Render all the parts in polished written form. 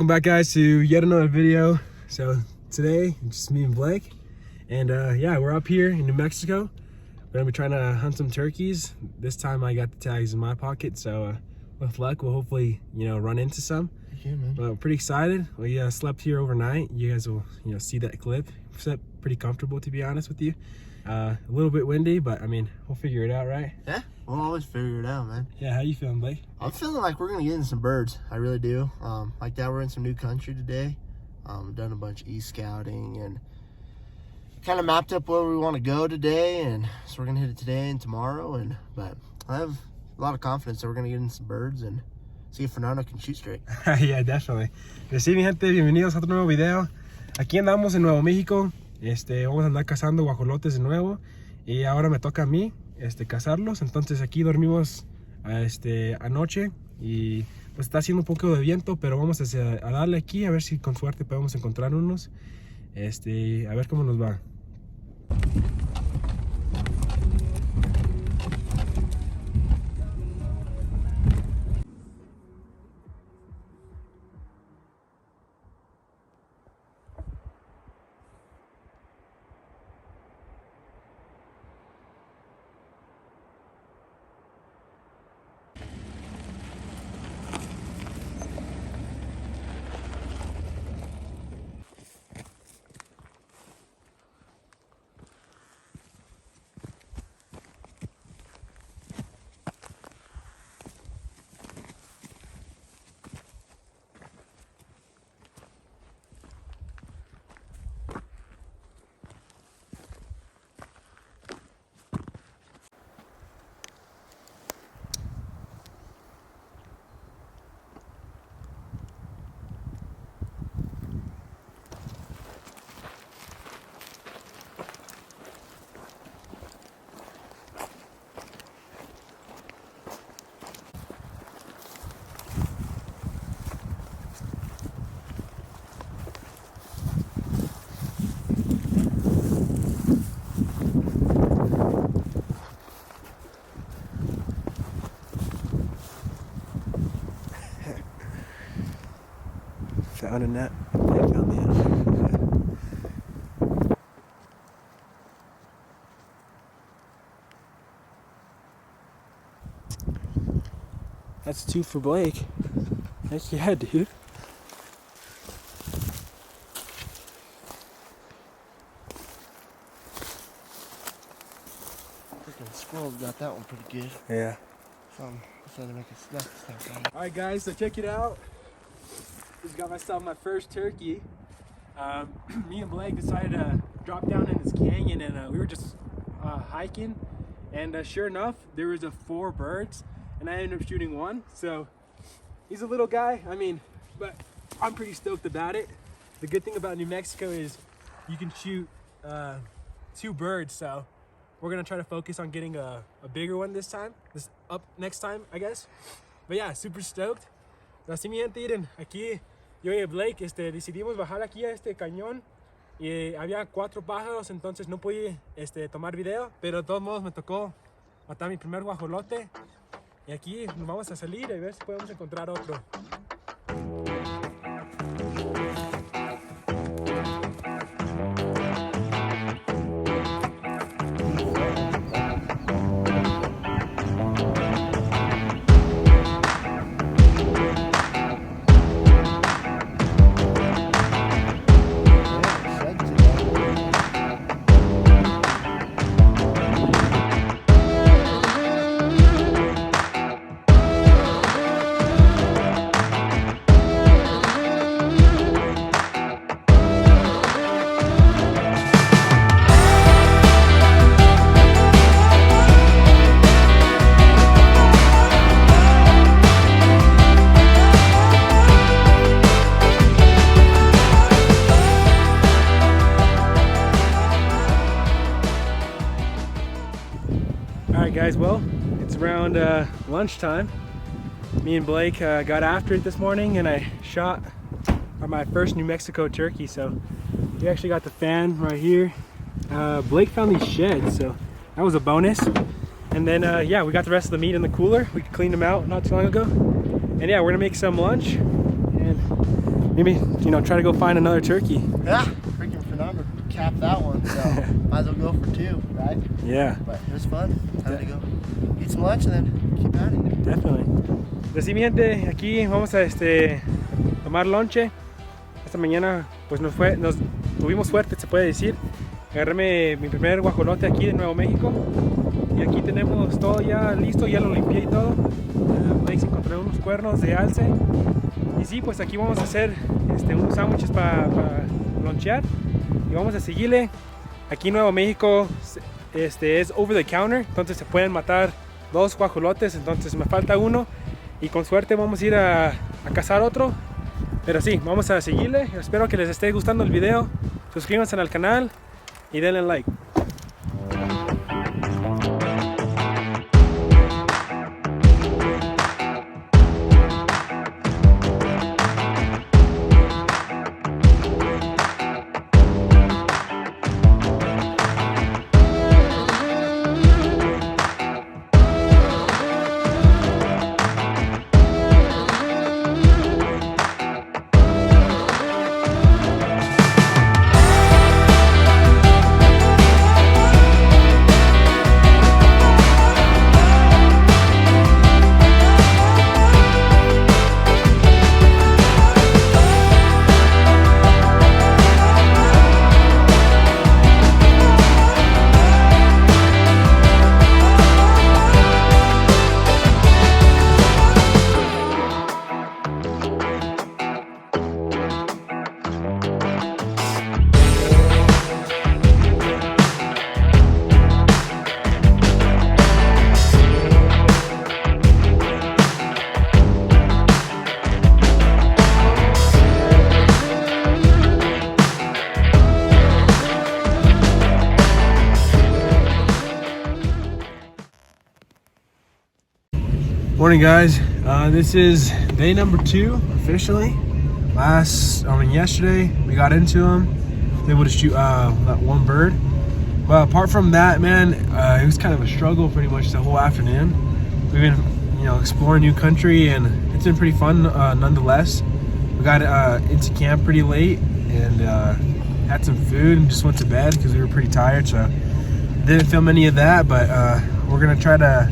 Welcome back, guys, to yet another video. So today it's just me and Blake, and yeah, we're up here in New Mexico. We're gonna be trying to hunt some turkeys. This time I got the tags in my pocket, so with luck we'll hopefully run into some. Yeah, man. But we're pretty excited. We slept here overnight. You guys will see that clip. Slept pretty comfortable, to be honest with you. A little bit windy, but I mean, we'll figure it out, right? Yeah, we'll always figure it out, man. Yeah, how you feeling, Blake? I'm feeling like we're gonna get in some birds. I really do. Like that, we're in some new country today. Done a bunch of e-scouting and kind of mapped up where we want to go today, and so we're gonna hit it today and tomorrow. But I have a lot of confidence that we're gonna get in some birds and see if Fernando can shoot straight. Yeah, definitely. Sí, mi gente, bienvenidos a otro nuevo video. Aquí andamos en Nuevo México. Vamos a andar cazando guajolotes de nuevo, y ahora me toca a mí cazarlos. Entonces aquí dormimos anoche, y pues está haciendo un poco de viento, pero vamos a darle aquí a ver si con suerte podemos encontrar unos, a ver cómo nos va. Found a net. They found the net. That's 2 for Blake. Heck yeah, dude. Freaking squirrels got that one pretty good. Yeah. Let's try to make a snack. Alright, guys, so check it out. Just got myself my first turkey. Me and Blake decided to drop down in this canyon, and we were just hiking, and sure enough there was 4 birds, and I ended up shooting 1. So he's a little guy, I mean, but I'm pretty stoked about it. The good thing about New Mexico is you can shoot 2 birds, so we're gonna try to focus on getting a bigger one this next time, I guess. But yeah, super stoked. Así, mi gente, miren, aquí yo y Blake decidimos bajar aquí a este cañón, y había 4 pájaros, entonces no pude tomar video, pero de todos modos me tocó matar mi primer guajolote, y aquí nos vamos a salir y a ver si podemos encontrar otro. Alright guys, well, it's around lunchtime. Me and Blake got after it this morning, and I shot my first New Mexico turkey. So we actually got the fan right here. Blake found these sheds, so that was a bonus. And then yeah, we got the rest of the meat in the cooler. We cleaned them out not too long ago. And yeah, we're gonna make some lunch and maybe, you know, try to go find another turkey. Yeah, freaking Fernando capped that one, so might as well go for 2, right? Yeah. But it was fun. Time to go eat some lunch and then keep at it. Definitely. Pues sí, mi gente, aquí vamos a tomar lonche. Esta mañana pues nos tuvimos suerte, se puede decir. Agarré mi primer guajolote aquí de Nuevo México. Y aquí tenemos todo ya listo, ya lo limpié y todo. Blake encontré unos cuernos de alce. Y sí, pues aquí vamos a hacer unos sándwiches para lonchear. Y vamos a seguirle. Aquí en Nuevo México es over the counter, entonces se pueden matar 2 guajolotes, entonces me falta uno. Y con suerte vamos a ir a cazar otro. Pero sí, vamos a seguirle. Espero que les esté gustando el video. Suscríbanse al canal y denle like. Morning guys, this is day number 2 officially. Yesterday we got into them, able to shoot that one bird. But apart from that, man, it was kind of a struggle pretty much the whole afternoon. We've been, you know, exploring new country and it's been pretty fun nonetheless. We got into camp pretty late and had some food and just went to bed because we were pretty tired. So didn't film any of that, but we're gonna try to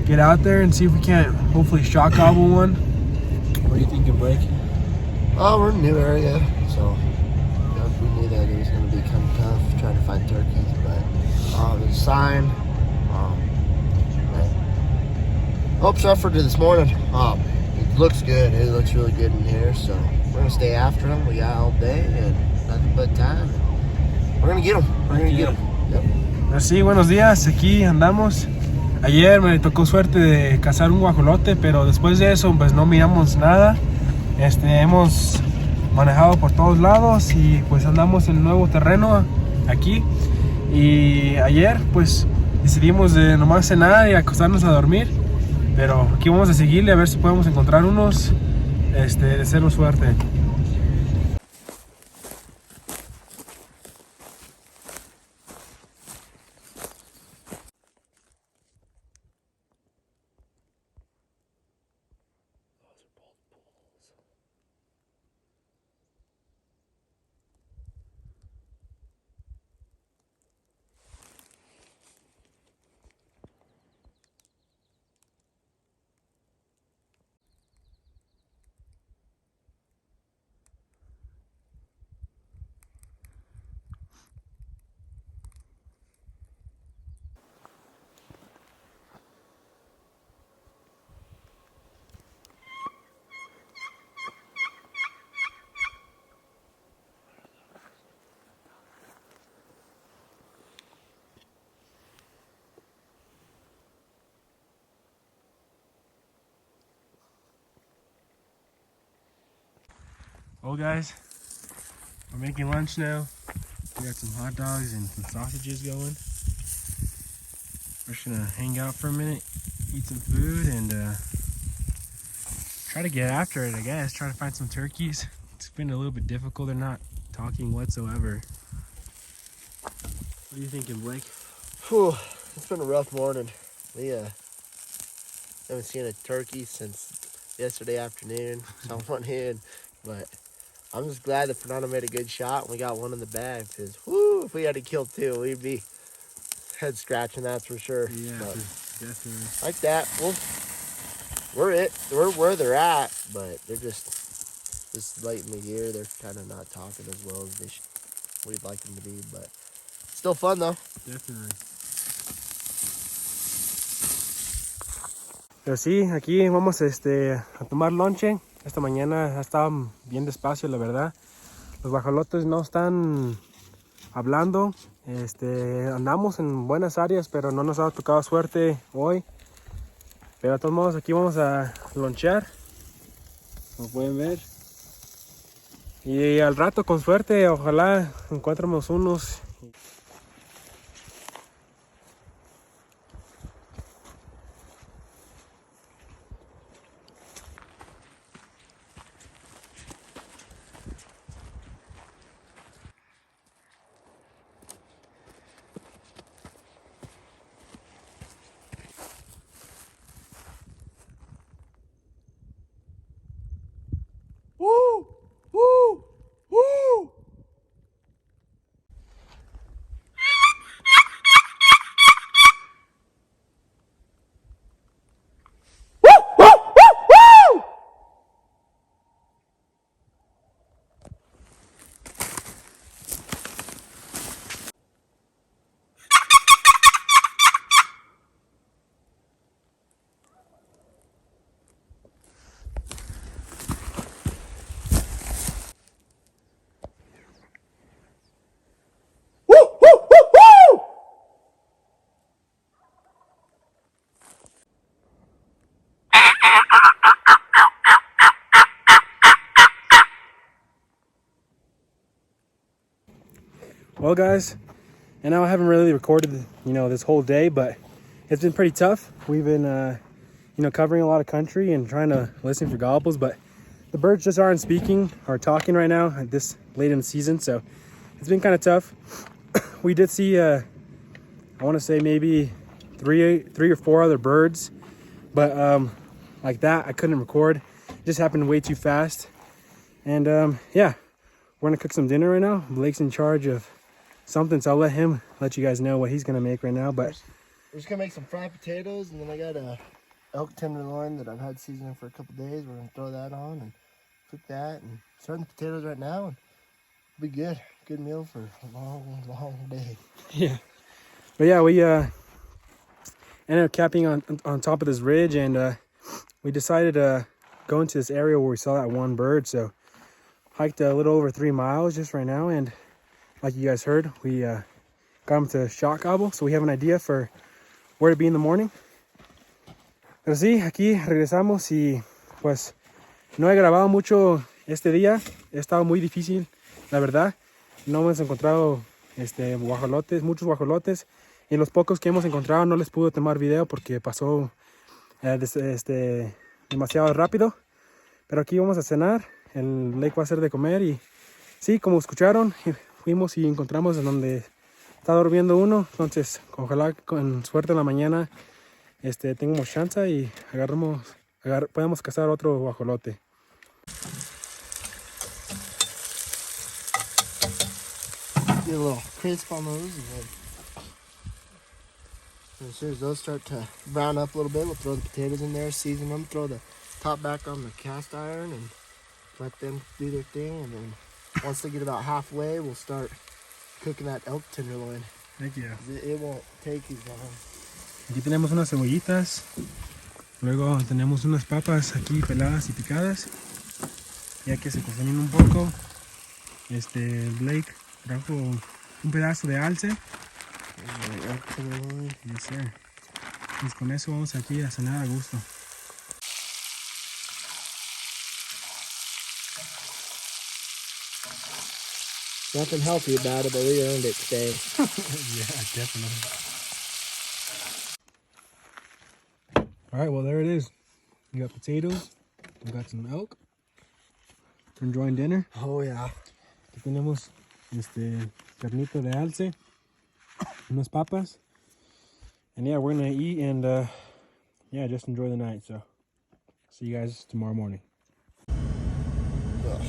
get out there and see if we can't hopefully shot gobble one. What are you thinking, Blake? Oh, we're in a new area, so we knew that it was going to be kind of tough trying to find turkeys, but it was a sign. Hope's effort this morning. It looks good. It looks really good in here, so we're going to stay after them. We got all day and nothing but time. We're going to get them. We're going to get them. Yep. Sí, buenos días. Aquí andamos. Ayer me tocó suerte de cazar un guajolote, pero después de eso pues no miramos nada. Hemos manejado por todos lados y pues andamos en nuevo terreno aquí. Y ayer pues decidimos de nomás cenar y acostarnos a dormir. Pero aquí vamos a seguirle a ver si podemos encontrar unos, de cero suerte. Well guys, we're making lunch now. We got some hot dogs and some sausages going. We're just gonna hang out for a minute, eat some food, and try to get after it, I guess. Try to find some turkeys. It's been a little bit difficult. They're not talking whatsoever. What are you thinking, Blake? Whew, it's been a rough morning. We haven't seen a turkey since yesterday afternoon. Saw one in, but I'm just glad that Fernando made a good shot and we got one in the bag. Because, whoo, if we had to kill two, we'd be head scratching, that's for sure. Yeah, but definitely. like that, we're where they're at, but they're just late in the year. They're kind of not talking as well as we'd like them to be, but still fun though. Definitely. Pero sí, aquí vamos a tomar lonche. Esta mañana estaba bien despacio, la verdad. Los guajolotes no están hablando. Andamos en buenas áreas, pero no nos ha tocado suerte hoy. Pero de todos modos aquí vamos a lonchear, como pueden ver. Y al rato con suerte, ojalá encontremos unos. Woo! Woo! Woo! Well, guys, and now I haven't really recorded, this whole day, but it's been pretty tough. We've been, covering a lot of country and trying to listen for gobbles, but the birds just aren't speaking or talking right now at this late in the season, so it's been kind of tough. We did see, I want to say maybe three or four other birds, but like that, I couldn't record. It just happened way too fast. And yeah, we're gonna cook some dinner right now. Blake's in charge of something, so I'll let you guys know what he's gonna make right now. But we're just gonna make some fried potatoes, and then I got a elk tenderloin that I've had seasoning for a couple days. We're gonna throw that on and cook that and start the potatoes right now, and it'll be good meal for a long day. Yeah, but yeah, we ended up camping on top of this ridge, and we decided to go into this area where we saw that one bird. So hiked a little over 3 miles just right now, and like you guys heard, we got him to shot gobble, so we have an idea for where to be in the morning. Pero sí, aquí regresamos y pues no he grabado mucho este día. Ha estado muy difícil, la verdad. No hemos encontrado muchos guajolotes. Y los pocos que hemos encontrado no les pude tomar video porque pasó demasiado rápido. Pero aquí vamos a cenar. El Blake va a hacer de comer y sí, como escucharon, fuimos y encontramos en donde está durmiendo uno. Entonces, ojalá con suerte en la mañana tengamos chance y podemos cazar otro guajolote. Get a little crisp on those, and then as soon as those start to brown up a little bit, we'll throw the potatoes in there, season them, throw the top back on the cast iron, and let them do their thing. And then once they get about halfway, we'll start cooking that elk tenderloin. Thank you. It won't take as long. Aquí tenemos unas cebollitas. Luego tenemos unas papas aquí peladas y picadas. Ya que se cocinen un poco. Blake trajo un pedazo de alce. Yes, sir. Pues con eso vamos aquí a cenar a gusto. Nothing healthy about it, but we earned it today. Yeah, definitely. All right, well, there it is. We got potatoes. We got some elk. We're enjoying dinner. Oh, yeah. Aquí tenemos carnito de alce, unas papas. And yeah, we're gonna eat and yeah, just enjoy the night. So see you guys tomorrow morning. Ugh.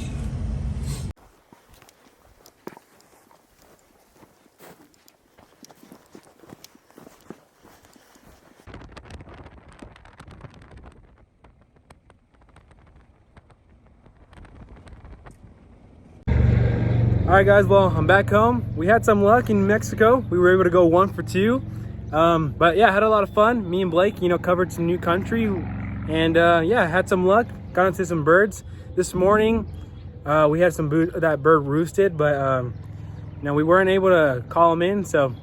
All right, guys, well, I'm back home. We had some luck in Mexico. We were able to go 1 for 2. But yeah, had a lot of fun. Me and Blake, you know, covered some new country, and yeah, had some luck. Got into some birds this morning. We had that bird roosted, but you know, we weren't able to call them in, so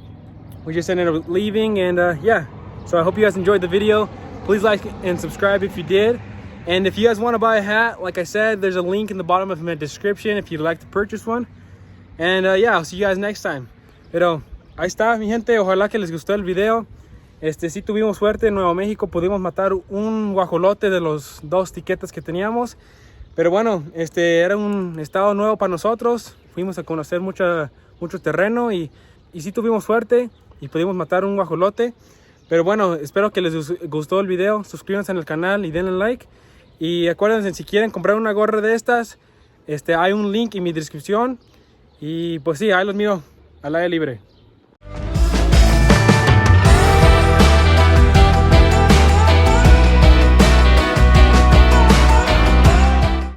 we just ended up leaving. And yeah, so I hope you guys enjoyed the video. Please like and subscribe if you did. And if you guys want to buy a hat, like I said, there's a link in the bottom of my description if you'd like to purchase one. And yeah, I'll see you guys next time. Pero ahí está, mi gente. Ojalá que les gustó el video. Sí tuvimos suerte en Nuevo México. Pudimos matar un guajolote de los 2 tiquetes que teníamos. Pero bueno, era un estado nuevo para nosotros. Fuimos a conocer mucho terreno y sí tuvimos suerte y pudimos matar un guajolote. Pero bueno, espero que les gustó el video. Suscríbanse al canal y denle like. Y acuérdense, si quieren comprar una gorra de estas, hay un link en mi descripción. Y pues sí, ahí los miro al aire libre.